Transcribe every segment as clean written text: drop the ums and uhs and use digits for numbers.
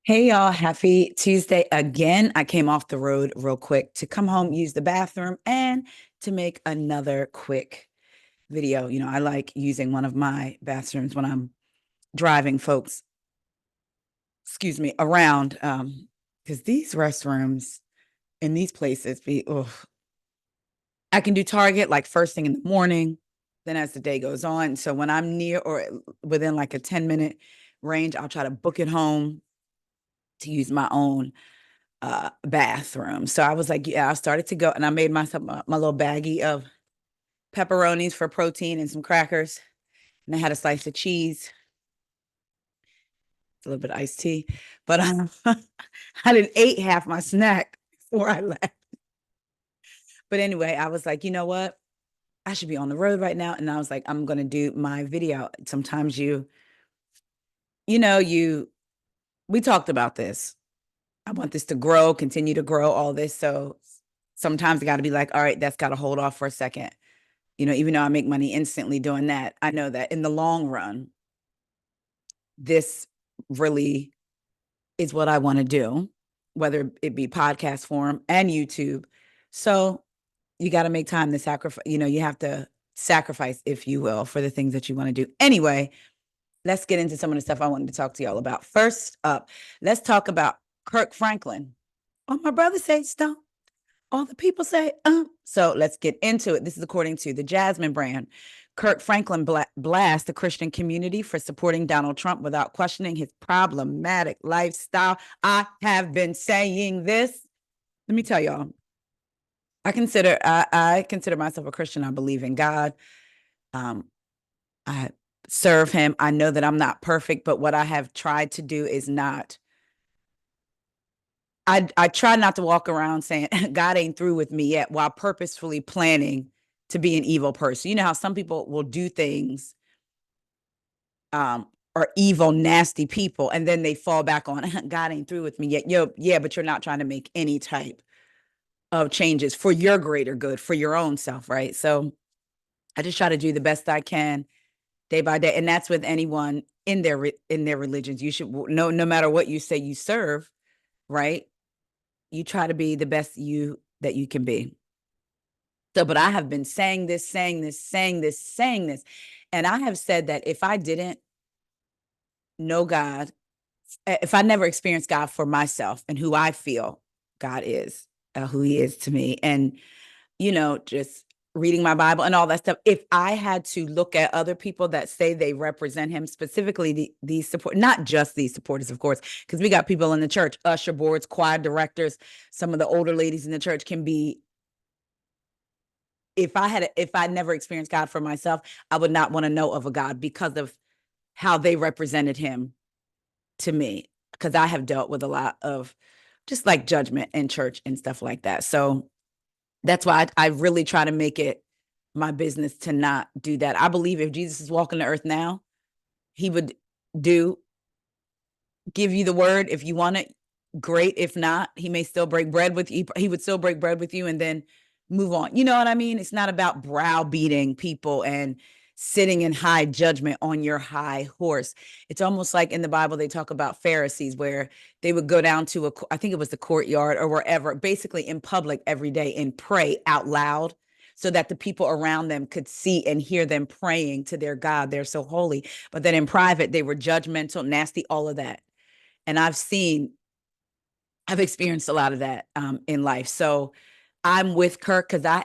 Hey y'all, happy Tuesday again. I came off the road real quick to come home, use the bathroom, and to make another quick video. I like using one of my bathrooms when I'm driving folks, excuse me, around. Because these restrooms in these places be, oh, I can do Target like first thing in the morning, then as the day goes on. So when I'm near or within like a 10-minute range, I'll try to book it home to use my own bathroom. So I was like, yeah, I started to go and I made myself my little baggie of pepperonis for protein and some crackers. And I had a slice of cheese, a little bit of iced tea, but I didn't ate half my snack before I left. But anyway, I was like, you know what? I should be on the road right now. And I was like, I'm going to do my video. Sometimes you know, we talked about this. I want this to grow, continue to grow, all this. So sometimes I got to be like, all right, that's got to hold off for a second. Even though I make money instantly doing that, I know that in the long run, this really is what I want to do, whether it be podcast form and YouTube. So you got to make time to sacrifice, you have to sacrifice, if you will, for the things that you want to do. Anyway, let's get into some of the stuff I wanted to talk to y'all about. First up, let's talk about Kirk Franklin. Oh, my brother says stop. All the people say, So let's get into it. This is according to the Jasmine brand. Kirk Franklin blasts the Christian community for supporting Donald Trump without questioning his problematic lifestyle. I have been saying this. Let me tell y'all. I consider myself a Christian. I believe in God. Um, I serve him. I know that I'm not perfect, but what I have tried to do is not I try not to walk around saying God ain't through with me yet while purposefully planning to be an evil person. You know how some people will do things are evil, nasty people, and then they fall back on God ain't through with me yet. Yeah, but you're not trying to make any type of changes for your greater good, for your own self, right? So I just try to do the best I can day by day, and that's with anyone in their religions. You should know, no matter what you say you serve, right? You try to be the best you that you can be. So, but I have been saying this, saying this, saying this, saying this. And I have said that if I didn't know God, if I never experienced God for myself and who I feel God is, who he is to me, and, just reading my Bible and all that stuff, if I had to look at other people that say they represent him, specifically these support, not just these supporters, of course, because we got people in the church, usher boards, choir directors, some of the older ladies in the church can be, if I never experienced God for myself, I would not want to know of a God because of how they represented him to me. Because I have dealt with a lot of just like judgment in church and stuff like that. So that's why I really try to make it my business to not do that. I believe if Jesus is walking the earth now, he would do give you the word if you want it. Great. If not, he may still break bread with you. He would still break bread with you and then move on. You know what I mean? It's not about browbeating people and sitting in high judgment on your high horse. It's almost like in the Bible, they talk about Pharisees where they would go down to I think it was the courtyard or wherever, basically in public every day and pray out loud so that the people around them could see and hear them praying to their God. They're so holy. But then in private, they were judgmental, nasty, all of that. And I've experienced a lot of that in life. So I'm with Kirk because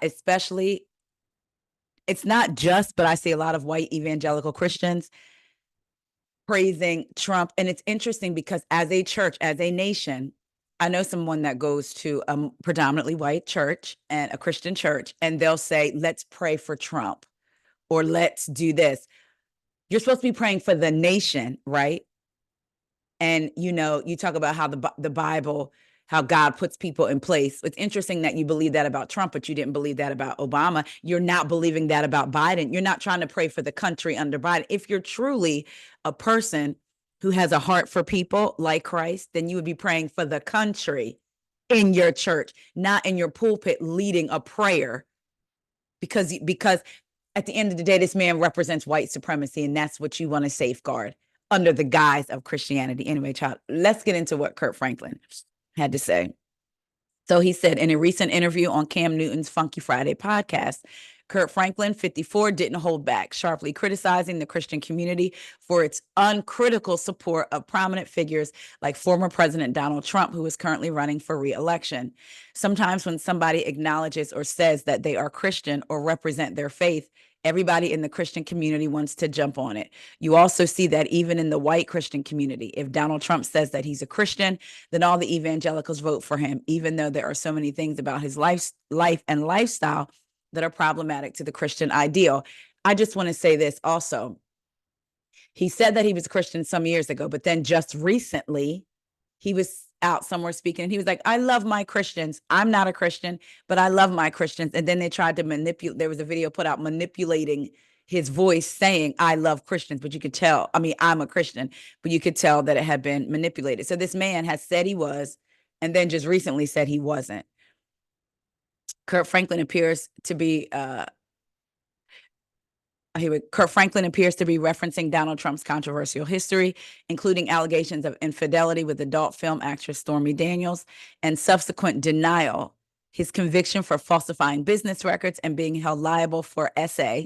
it's not just, but I see a lot of white evangelical Christians praising Trump. And it's interesting because as a church, as a nation, I know someone that goes to a predominantly white church and a Christian church, and they'll say, let's pray for Trump or let's do this. You're supposed to be praying for the nation, right? And you talk about how the Bible, how God puts people in place. It's interesting that you believe that about Trump, but you didn't believe that about Obama. You're not believing that about Biden. You're not trying to pray for the country under Biden. If you're truly a person who has a heart for people like Christ, then you would be praying for the country in your church, not in your pulpit leading a prayer, because at the end of the day, this man represents white supremacy, and that's what you want to safeguard. under the guise of Christianity. Anyway, child, let's get into what Kirk Franklin had to say. So he said in a recent interview on Cam Newton's Funky Friday podcast, Kirk Franklin, 54, didn't hold back, sharply criticizing the Christian community for its uncritical support of prominent figures like former President Donald Trump, who is currently running for re-election. Sometimes when somebody acknowledges or says that they are Christian or represent their faith, everybody in the Christian community wants to jump on it. You also see that even in the white Christian community. If Donald Trump says that he's a Christian, then all the evangelicals vote for him, even though there are so many things about his life and lifestyle that are problematic to the Christian ideal. I just want to say this also. He said that he was a Christian some years ago, but then just recently he was out somewhere speaking and he was like, I love my Christians. I'm not a Christian, but I love my Christians. And then they tried to manipulate. There was a video put out manipulating his voice saying, I love Christians, but you could tell, I mean, I'm a Christian, but you could tell that it had been manipulated. So this man has said he was, and then just recently said he wasn't. Kirk Franklin appears to be Kirk Franklin appears to be referencing Donald Trump's controversial history, including allegations of infidelity with adult film actress Stormy Daniels and subsequent denial, his conviction for falsifying business records and being held liable for SA.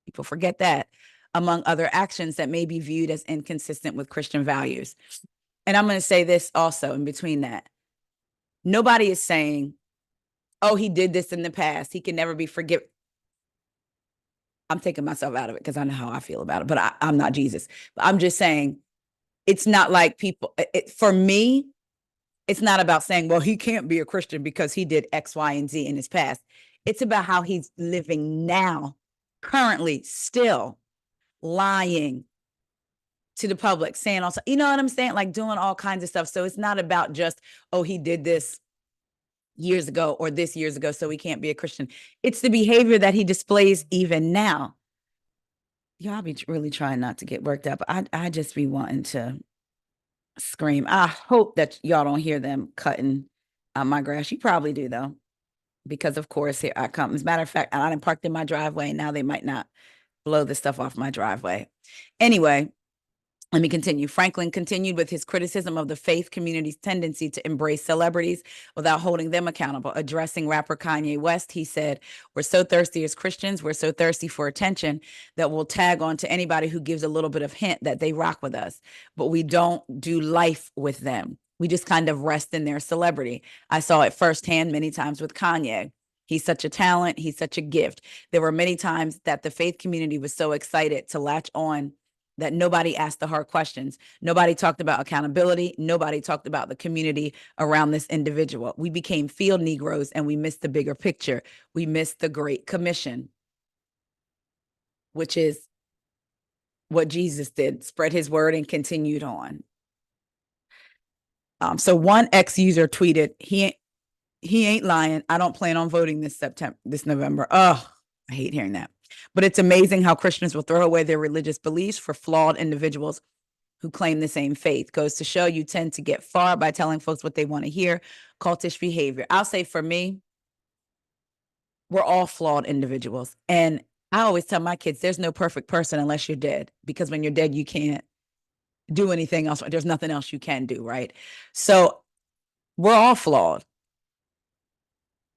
People forget that, among other actions that may be viewed as inconsistent with Christian values. And I'm going to say this also in between that. Nobody is saying, oh, he did this in the past, he can never be forgiven. I'm taking myself out of it because I know how I feel about it, but I'm not Jesus. But I'm just saying, it's not like people, for me, it's not about saying, well, he can't be a Christian because he did X, Y, and Z in his past. It's about how he's living now, currently, still lying to the public, saying also, you know what I'm saying? Like doing all kinds of stuff. So it's not about just, oh, he did this years ago or this years ago, so he can't be a Christian. It's the behavior that he displays even now. Y'all be really trying not to get worked up. I just be wanting to scream. I hope that y'all don't hear them cutting my grass. You probably do though, because of course here I come. As a matter of fact, I didn't parked in my driveway. Now they might not blow the stuff off my driveway. Anyway, let me continue. Franklin continued with his criticism of the faith community's tendency to embrace celebrities without holding them accountable. Addressing rapper Kanye West, he said, we're so thirsty as Christians, we're so thirsty for attention that we'll tag on to anybody who gives a little bit of hint that they rock with us, but we don't do life with them. We just kind of rest in their celebrity. I saw it firsthand many times with Kanye. He's such a talent. He's such a gift. There were many times that the faith community was so excited to latch on that nobody asked the hard questions. Nobody talked about accountability. Nobody talked about the community around this individual. We became field Negroes and we missed the bigger picture. We missed the Great Commission, which is what Jesus did, spread his word and continued on. So one ex-user tweeted, he ain't lying. I don't plan on voting this November. Oh, I hate hearing that. But it's amazing how Christians will throw away their religious beliefs for flawed individuals who claim the same faith. Goes to show you tend to get far by telling folks what they want to hear. Cultish behavior. I'll say for me, we're all flawed individuals. And I always tell my kids, there's no perfect person unless you're dead, because when you're dead, you can't do anything else. There's nothing else you can do, right? So we're all flawed.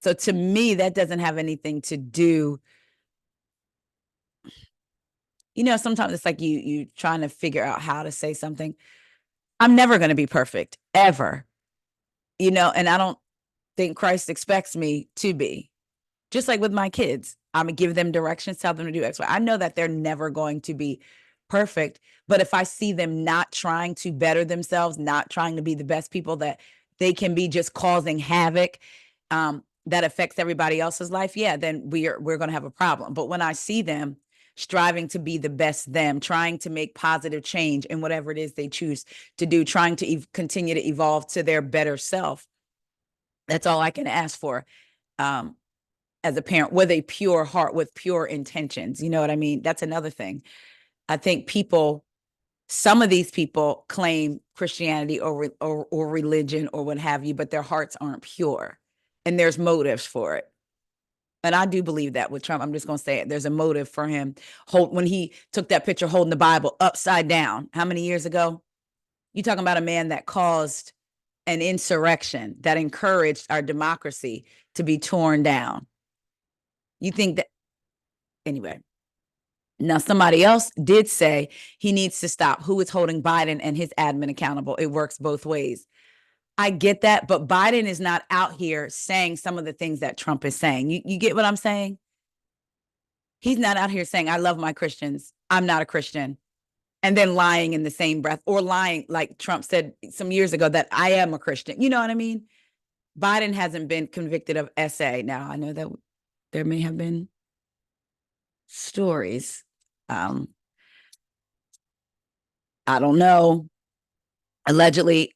So to me, that doesn't have anything to do. You know, sometimes it's like you trying to figure out how to say something. I'm never going to be perfect, ever. You know, and I don't think Christ expects me to be. Just like with my kids, I'm going to give them directions, tell them to do X, Y. I know that they're never going to be perfect, but if I see them not trying to better themselves, not trying to be the best people that they can be, just causing havoc, that affects everybody else's life, yeah, then we're going to have a problem. But when I see them striving to be the best them, trying to make positive change in whatever it is they choose to do, trying to continue to evolve to their better self, that's all I can ask for as a parent, with a pure heart, with pure intentions. You know what I mean? That's another thing. I think some of these people claim Christianity or religion or what have you, but their hearts aren't pure, and there's motives for it. And I do believe that with Trump. I'm just going to say it. There's a motive for him. When he took that picture holding the Bible upside down, how many years ago? You talking about a man that caused an insurrection, that encouraged our democracy to be torn down. You think that, anyway. Now, somebody else did say he needs to stop. Who is holding Biden and his admin accountable? It works both ways. I get that, but Biden is not out here saying some of the things that Trump is saying. You get what I'm saying? He's not out here saying, I love my Christians. I'm not a Christian. And then lying in the same breath, or lying like Trump said some years ago that I am a Christian. You know what I mean? Biden hasn't been convicted of SA. Now, I know that there may have been stories. I don't know, allegedly,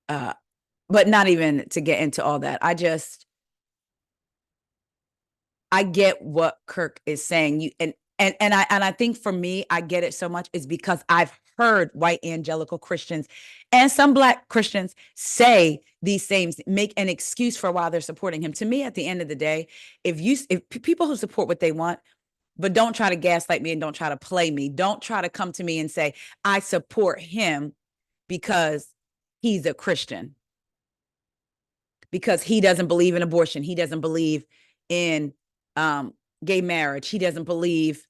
but not even to get into all that. I get what Kirk is saying. I think for me, I get it so much is because I've heard white evangelical Christians and some Black Christians say these things, make an excuse for why they're supporting him. To me, at the end of the day, if people who support what they want, but don't try to gaslight me and don't try to play me, don't try to come to me and say, I support him because he's a Christian, because he doesn't believe in abortion. He doesn't believe in gay marriage. He doesn't believe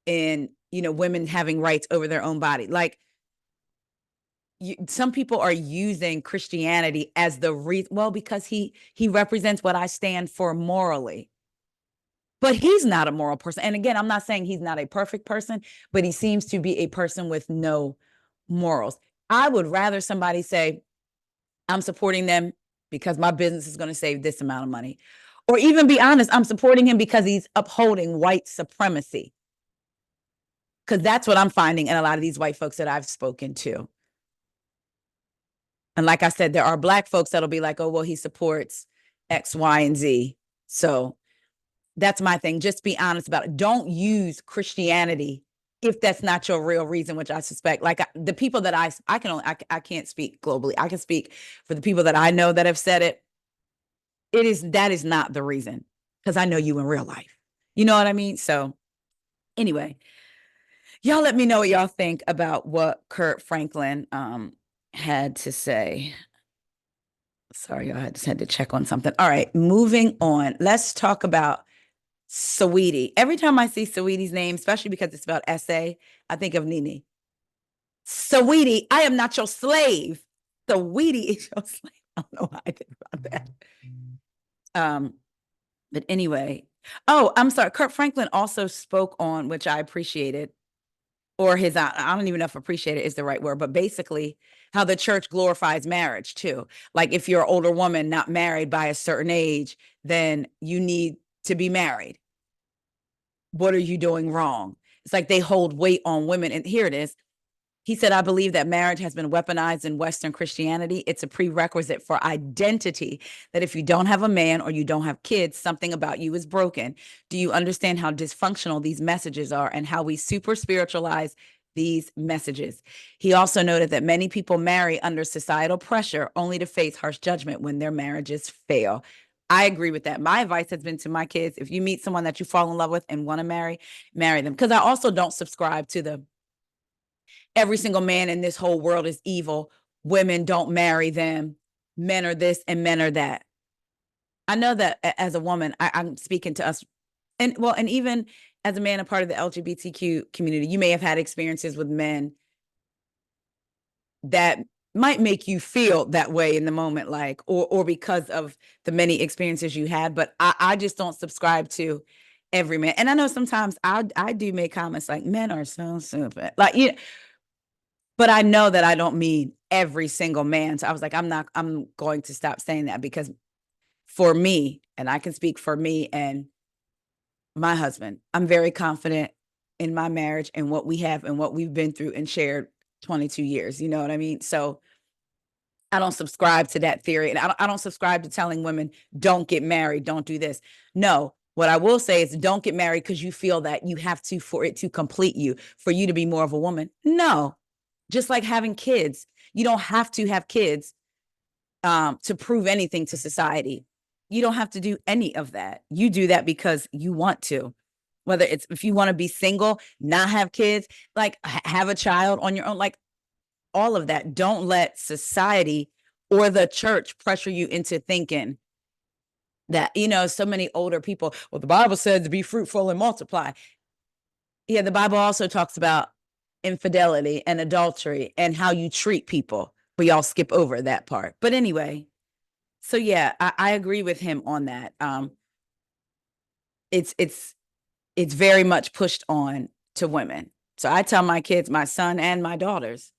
in, women having rights over their own body. Like, some people are using Christianity as the reason. Well, because he represents what I stand for morally. But he's not a moral person. And again, I'm not saying he's not a perfect person, but he seems to be a person with no morals. I would rather somebody say, I'm supporting them because my business is going to save this amount of money. Or even be honest, I'm supporting him because he's upholding white supremacy. Because that's what I'm finding in a lot of these white folks that I've spoken to. And like I said, there are Black folks that'll be like, oh, well, he supports X, Y, and Z. So that's my thing. Just be honest about it. Don't use Christianity if that's not your real reason, which I suspect. Like, the people that I can't speak globally. I can speak for the people that I know that have said it. That is not the reason, because I know you in real life. You know what I mean? So anyway, y'all let me know what y'all think about what Kirk Franklin had to say. Sorry, y'all, I just had to check on something. All right, moving on. Let's talk about Saweetie. Every time I see Saweetie's name, especially because it's about SA, I think of Nene. Saweetie, I am not your slave. Saweetie is your slave. I don't know why I think about that. But anyway, I'm sorry. Kirk Franklin also spoke on, which I appreciated, or I don't even know if appreciated is the right word, but basically how the church glorifies marriage too. Like, if you're an older woman not married by a certain age, then you need to be married. What are you doing wrong? It's like they hold weight on women. And here it is. He said, I believe that marriage has been weaponized in Western Christianity. It's a prerequisite for identity, that if you don't have a man or you don't have kids, something about you is broken. Do you understand how dysfunctional these messages are and how we super spiritualize these messages? He also noted that many people marry under societal pressure only to face harsh judgment when their marriages fail. I agree with that. My advice has been to my kids, if you meet someone that you fall in love with and want to marry them. Because I also don't subscribe to the every single man in this whole world is evil. Women don't marry them. Men are this and men are that. I know that as a woman, I'm speaking to us. And even as a man, a part of the LGBTQ community, you may have had experiences with men that might make you feel that way in the moment, like, or because of the many experiences you had. But I just don't subscribe to every man. And I know sometimes I do make comments like, men are so stupid. Like, but I know that I don't mean every single man. So I was like, I'm going to stop saying that, because for me, and I can speak for me and my husband, I'm very confident in my marriage and what we have and what we've been through and shared 22 years. You know what I mean? So I don't subscribe to that theory. And I don't subscribe to telling women, don't get married, don't do this. No, what I will say is, don't get married because you feel that you have to, for it to complete you, for you to be more of a woman. No. Just like having kids, you don't have to have kids to prove anything to society. You don't have to do any of that. You do that because you want to. Whether it's if you want to be single, not have kids, like have a child on your own, like all of that. Don't let society or the church pressure you into thinking that, so many older people, well, the Bible says to be fruitful and multiply. Yeah, the Bible also talks about infidelity and adultery and how you treat people. We all skip over that part. But anyway, so yeah, I agree with him on that. It's it's very much pushed on to women. So I tell my kids, my son and my daughters,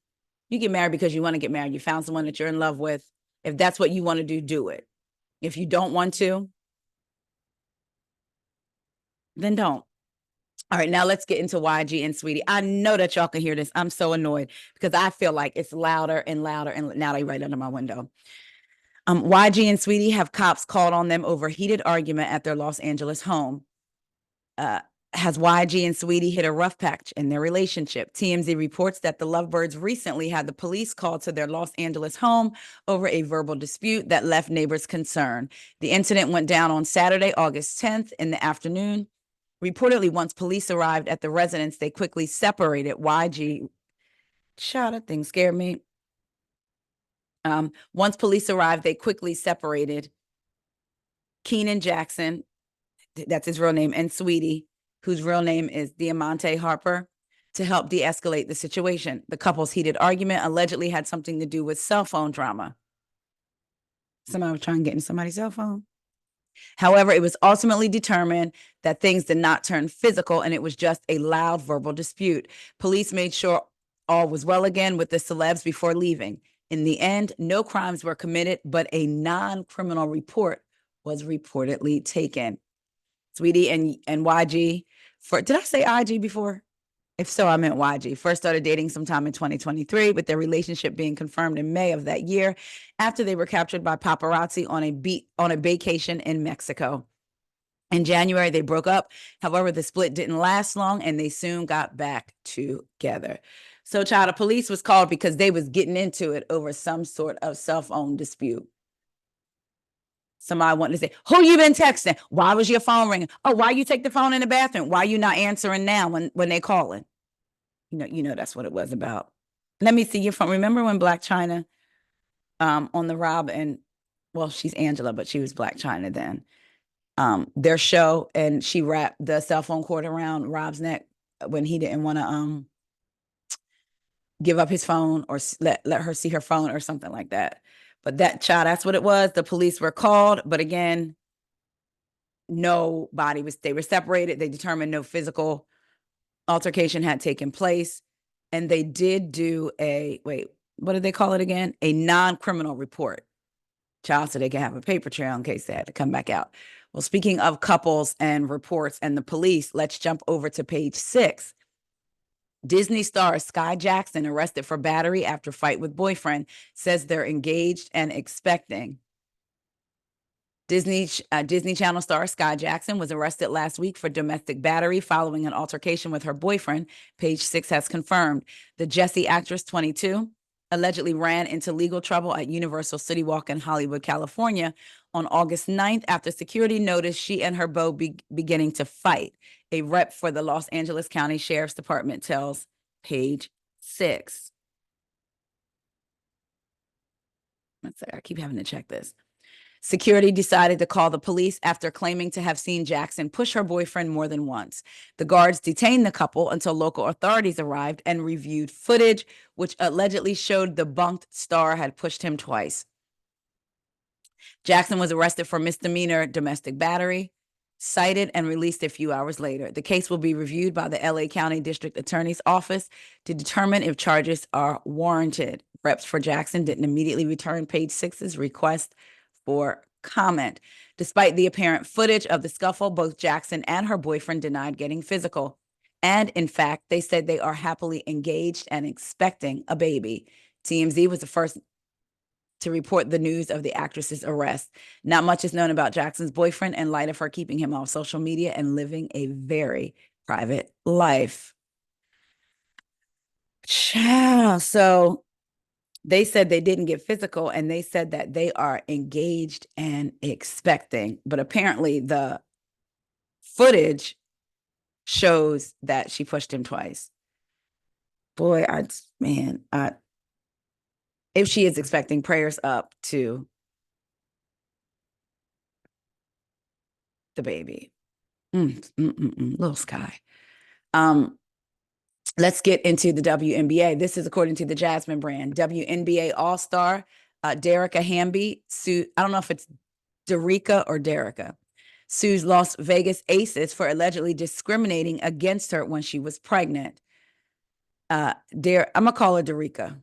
you get married because you want to get married. You found someone that you're in love with. If that's what you want to do, do it. If you don't want to, then don't. All right, now let's get into YG and Saweetie. I know that y'all can hear this. I'm so annoyed because I feel like it's louder and louder, and now they right under my window. YG and Saweetie have cops called on them over heated argument at their Los Angeles home. Has YG and Saweetie hit a rough patch in their relationship? TMZ reports that the lovebirds recently had the police called to their Los Angeles home over a verbal dispute that left neighbors concerned. The incident went down on Saturday, August 10th in the afternoon. Reportedly, once police arrived at the residence, they quickly separated. YG, child, that thing scared me. Once police arrived, they quickly separated Keenan Jackson, that's his real name, and Saweetie, whose real name is Diamante Harper, to help de-escalate the situation. The couple's heated argument allegedly had something to do with cell phone drama. Somebody was trying to get in somebody's cell phone. However, it was ultimately determined that things did not turn physical and it was just a loud verbal dispute. Police made sure all was well again with the celebs before leaving. In the end, no crimes were committed, but a non-criminal report was reportedly taken. Saweetie and YG, did I say IG before? If so, I meant YG. First started dating sometime in 2023, with their relationship being confirmed in May of that year after they were captured by paparazzi on a vacation in Mexico. In January, they broke up. However, the split didn't last long and they soon got back together. So, child, the police was called because they was getting into it over some sort of cell phone dispute. Somebody wanted to say, who you been texting? Why was your phone ringing? Oh, why you take the phone in the bathroom? Why you not answering now when they calling? That's what it was about. Let me see your phone. Remember when Black China on the Rob and, well, she's Angela, but she was Black China then. Their show, and she wrapped the cell phone cord around Rob's neck when he didn't want to give up his phone or let her see her phone or something like that. But that child, that's what it was. The police were called, but again, they were separated. They determined no physical altercation had taken place. And they did do what did they call it again? A non-criminal report. Child, so they can have a paper trail in case they had to come back out. Well, speaking of couples and reports and the police, let's jump over to page 6. Disney star Skai Jackson arrested for battery after fight with boyfriend, says they're engaged and expecting. Disney Channel star Skai Jackson was arrested last week for domestic battery following an altercation with her boyfriend, page 6 has confirmed. The Jessie actress, 22, allegedly ran into legal trouble at Universal City Walk in Hollywood, California on August 9th after security noticed she and her beau beginning to fight. A rep for the Los Angeles County Sheriff's Department tells page 6. Let's see, I keep having to check this. Security decided to call the police after claiming to have seen Jackson push her boyfriend more than once. The guards detained the couple until local authorities arrived and reviewed footage, which allegedly showed the bunked star had pushed him twice. Jackson was arrested for misdemeanor domestic battery, cited and released a few hours later. The case will be reviewed by the LA County District Attorney's Office to determine if charges are warranted. Reps for Jackson didn't immediately return page 6's request for comment. Despite the apparent footage of the scuffle, both Jackson and her boyfriend denied getting physical. And in fact, they said they are happily engaged and expecting a baby. TMZ was the first to report the news of the actress's arrest. Not much is known about Jackson's boyfriend in light of her keeping him off social media and living a very private life. Ciao. So They said they didn't get physical, and they said that they are engaged and expecting. But apparently, the footage shows that she pushed him twice. Boy, if she is expecting, prayers up to the baby. Little Skai. Um, let's get into the WNBA. This is according to the Jasmine brand. WNBA All-Star Derica Hamby sued. I don't know if it's Derica or Derica. Sues Las Vegas Aces for allegedly discriminating against her when she was pregnant. I'm gonna call her Derica.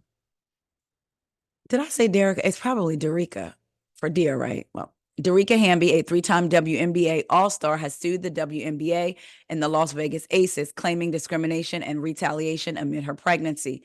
Did I say Derica? It's probably Derica for dear, right? Well, Derica Hamby, a three-time WNBA All-Star, has sued the WNBA and the Las Vegas Aces, claiming discrimination and retaliation amid her pregnancy.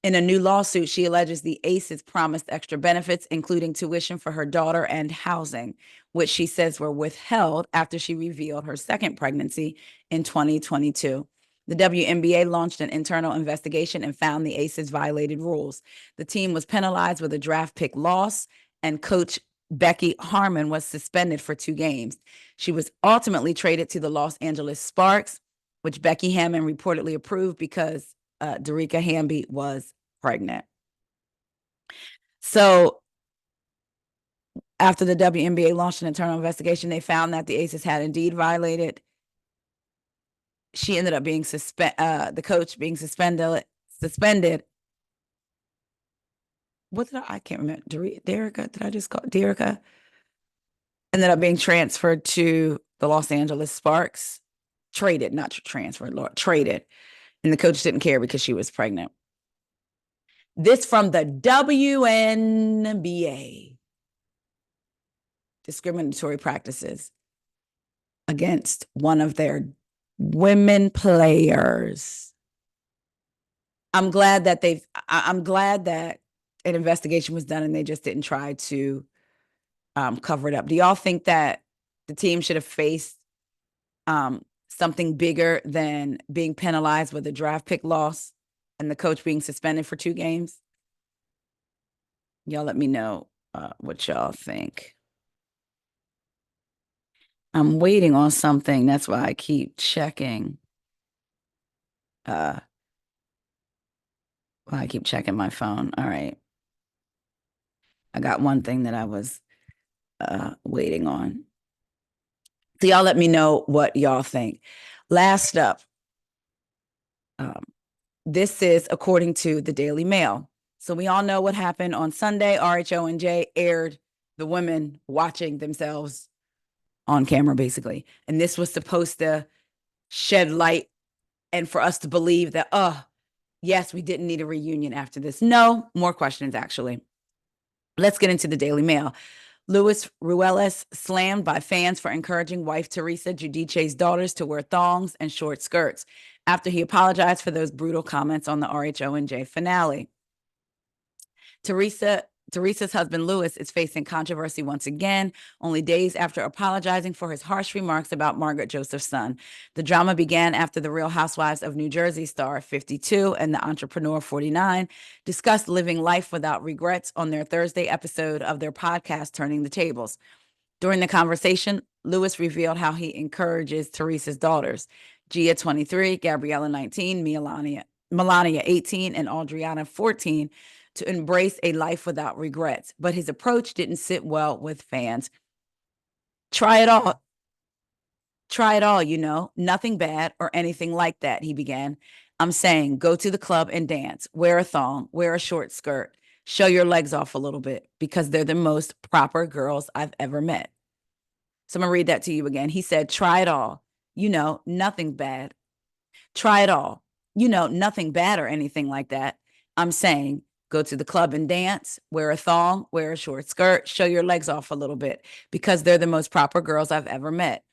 In a new lawsuit, she alleges the Aces promised extra benefits, including tuition for her daughter and housing, which she says were withheld after she revealed her second pregnancy in 2022. The WNBA launched an internal investigation and found the Aces violated rules. The team was penalized with a draft pick loss, and coach Becky Harmon was suspended for 2 games. She was ultimately traded to the Los Angeles Sparks, which Becky Hammond reportedly approved because Derica Hamby was pregnant. So after the WNBA launched an internal investigation, they found that the Aces had indeed violated. She ended up being the coach being suspended. What did I can't remember. Derica, did I just call Derica? Ended up being transferred to the Los Angeles Sparks. Traded, not transferred, traded. And the coach didn't care because she was pregnant. This from the WNBA. Discriminatory practices against one of their women players. I'm glad that an investigation was done and they just didn't try to cover it up. Do y'all think that the team should have faced something bigger than being penalized with a draft pick loss and the coach being suspended for 2 games? Y'all let me know what y'all think. I'm waiting on something. That's why I keep checking. I keep checking my phone. All right. I got one thing that I was waiting on. So y'all let me know what y'all think. Last up, this is according to the Daily Mail. So we all know what happened on Sunday. RHONJ aired the women watching themselves on camera, basically. And this was supposed to shed light and for us to believe that, yes, we didn't need a reunion after this. No, more questions, actually. Let's get into the Daily Mail. Luis Ruelas slammed by fans for encouraging wife Teresa Giudice's daughters to wear thongs and short skirts after he apologized for those brutal comments on the RHONJ finale. Teresa's husband, Louis, is facing controversy once again, only days after apologizing for his harsh remarks about Margaret Joseph's son. The drama began after the Real Housewives of New Jersey star 52 and the entrepreneur 49 discussed living life without regrets on their Thursday episode of their podcast, Turning the Tables. During the conversation, Louis revealed how he encourages Teresa's daughters, Gia 23, Gabriella 19, Melania 18, and Adriana 14, to embrace a life without regrets. But his approach didn't sit well with fans. Try it all. Try it all, nothing bad or anything like that, he began. I'm saying go to the club and dance, wear a thong, wear a short skirt, show your legs off a little bit because they're the most proper girls I've ever met. So I'm going to read that to you again. He said, try it all. Nothing bad. Try it all. Nothing bad or anything like that. I'm saying go to the club and dance, wear a thong, wear a short skirt, show your legs off a little bit because they're the most proper girls I've ever met.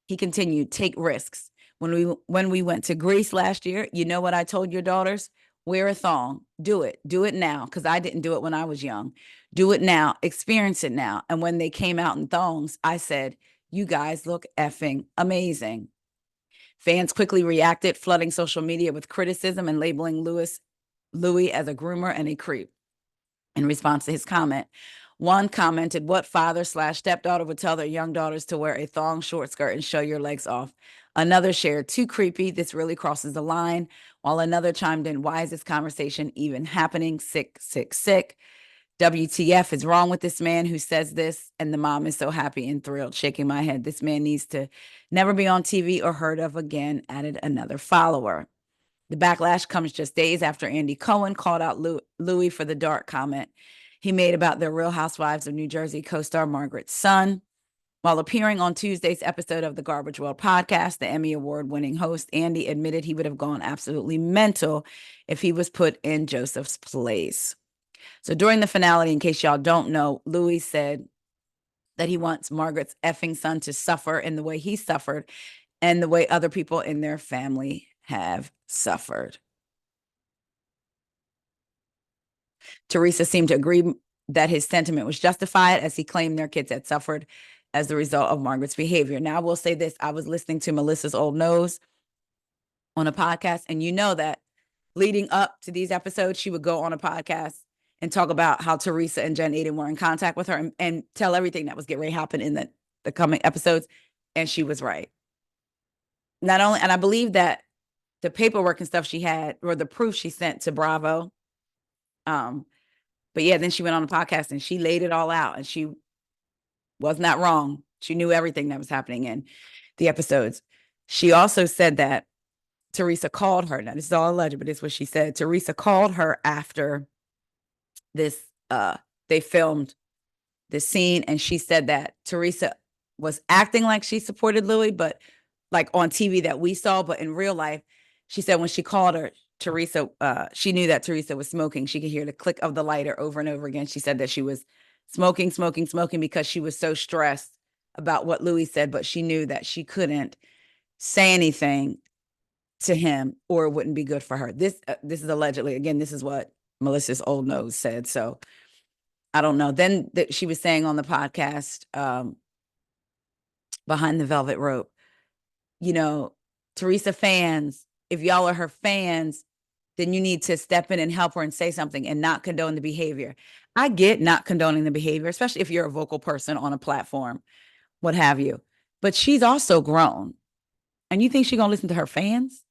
He continued, take risks. When we went to Greece last year, you know what I told your daughters? Wear a thong. Do it. Do it now because I didn't do it when I was young. Do it now. Experience it now. And when they came out in thongs, I said, you guys look effing amazing. Fans quickly reacted, flooding social media with criticism and labeling Louis as a groomer and a creep. in response to his comment. One commented, what father/stepdaughter would tell their young daughters to wear a thong short skirt and show your legs off? Another shared, too creepy. This really crosses the line. While another chimed in, why is this conversation even happening? Sick, sick, sick. WTF is wrong with this man who says this? And the mom is so happy and thrilled, shaking my head. This man needs to never be on TV or heard of again, added another follower. The backlash comes just days after Andy Cohen called out Louis for the dark comment he made about the Real Housewives of New Jersey co-star Margaret's son. While appearing on Tuesday's episode of the Garbage World podcast, the Emmy Award-winning host, Andy, admitted he would have gone absolutely mental if he was put in Joseph's place. So during the finale, in case y'all don't know, Louis said that he wants Margaret's effing son to suffer in the way he suffered and the way other people in their family have suffered. Teresa seemed to agree that his sentiment was justified, as he claimed their kids had suffered as the result of Margaret's behavior. Now, I will say this. I was listening to Melissa's Old Nose on a podcast, and you know that leading up to these episodes, she would go on a podcast and talk about how Teresa and Jen Aiden were in contact with her and tell everything that was getting ready to happen in the coming episodes. And she was right. Not only, and I believe that the paperwork and stuff she had, or the proof she sent to Bravo. But yeah, then she went on the podcast and she laid it all out, and she was not wrong. She knew everything that was happening in the episodes. She also said that Teresa called her. Now, this is all alleged, but it's what she said. Teresa called her after this, they filmed this scene, and she said that Teresa was acting like she supported Louis, but like on TV that we saw, but in real life, she said when she called her, Teresa, she knew that Teresa was smoking. She could hear the click of the lighter over and over again. She said that she was smoking because she was so stressed about what Louis said, but she knew that she couldn't say anything to him or it wouldn't be good for her. This is allegedly, again, this is what Melissa's Old Nose said. So I don't know. Then she was saying on the podcast, Behind the Velvet Rope, you know, Teresa fans, if y'all are her fans, then you need to step in and help her and say something and not condone the behavior. I get not condoning the behavior, especially if you're a vocal person on a platform, what have you. But she's also grown. And you think she's going to listen to her fans?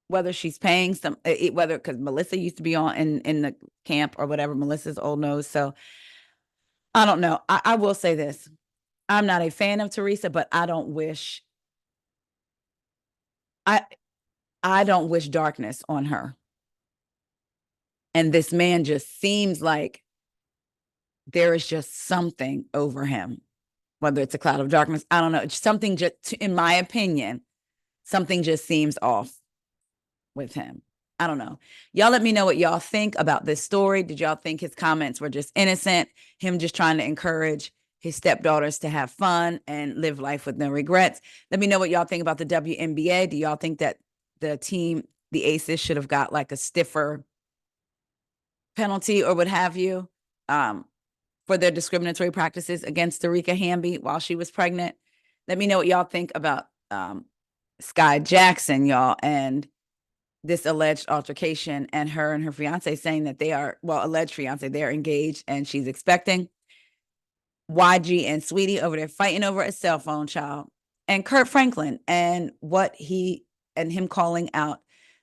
Whether she's paying some, whether, because Melissa used to be on in the camp or whatever, Melissa's Old Nose. So I don't know. I will say this. I'm not a fan of Teresa, but I don't wish darkness on her. And this man just seems like there is just something over him, whether it's a cloud of darkness. I don't know. It's something just, in my opinion, something just seems off with him. I don't know. Y'all let me know what y'all think about this story. Did y'all think his comments were just innocent? Him just trying to encourage his stepdaughters to have fun and live life with no regrets? Let me know what y'all think about the WNBA. Do y'all think that the team, the Aces, should have got like a stiffer penalty or what have you for their discriminatory practices against Tarika Hamby while she was pregnant? Let me know what y'all think about Skai Jackson, y'all, and this alleged altercation, and her fiance saying that they are, well, alleged fiance, they're engaged and she's expecting. YG and Saweetie over there fighting over a cell phone, child. And Kirk Franklin and what him calling out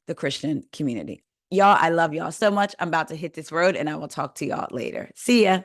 the Christian community. Y'all, I love y'all so much. I'm about to hit this road and I will talk to y'all later. See ya.